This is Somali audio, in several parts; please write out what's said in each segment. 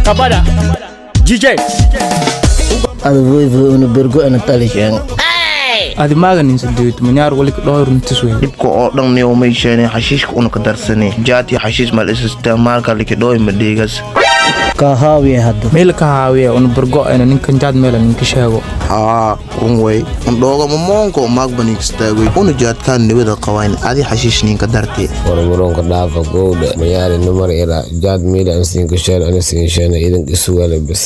Kabada. DJ. Ada voivo una bergo ana talishan. Adi maganin sadeed manyaar wali ka dhowr intisweey dibka oo dhan ne uma yeeshay xashiishka una ka darsanay jaati xashiish mal isticmaalka liki dhooy madhigas Ka haawiye hadda. meel ka haawiye una burgo ayna ninkan jaad meel ninka sheego runway ndooga mamoonko maagbani istaagay una jaadkaan nibada qawayn adi xashiish ninka dartay warmuronka dhaafa gowda mayaari numar ira jaad meel aan siin ka sheen ana siin sheen idan isu wala bas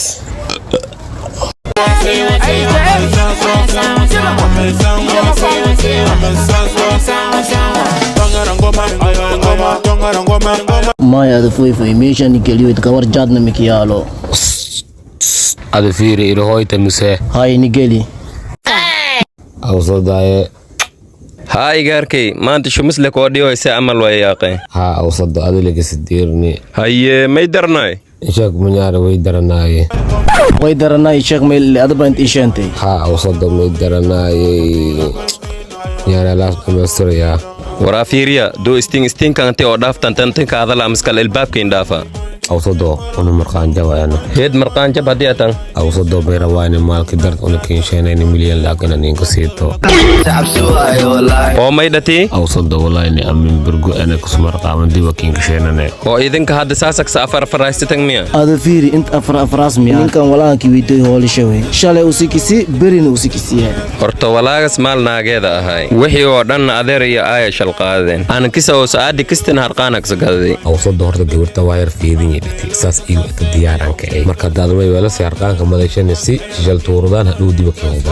Maya ada voivo meeshan nigeliyo kawar jaadna mikiyaalo. ada fiiri iro hoyta mise Hay nigeli. awsadaye هاي غاركي ما انت شو مثلك وديو يسا عمل وياقي ha awsada adilaka sidirni هاي ما يدرناي ishak manyaara way daranaye Way daranay sheekh meel adaba inta ishantay. ha awsada may daranaye yaara laaf dhameystiraya ورا فيريا دو استين كانتي او دافتان تنتن كادلا مسكال الباب كين دافا awsado una marqaan jawayana هيد مرقان جب هديتان awsado bay rawaani maalka dard una keensheenayna milyan laakiin ninka siito او ميدتي awsado wallahi amin burgo ana kusmarqaaman diwa keensheenane او اذن كهاد ساسك سافر فرايستن ميا Ada fiiri inta afraas miya. Ninkan walaankii wiitay hoolishawe. Shalay usikisi berin usikisiye. horta walaagas maal naageeda ahay wixii oo dhan adeer iyo aayasha qaadeen aan kisa oo saadi kistin harqaanak sagaday awsado horta gabarta waayar fiidin yidhi saas igu ta diyaaranka ay marka daadmay wala si harqaanka madashan si shal tuurudaan haduu diba keenay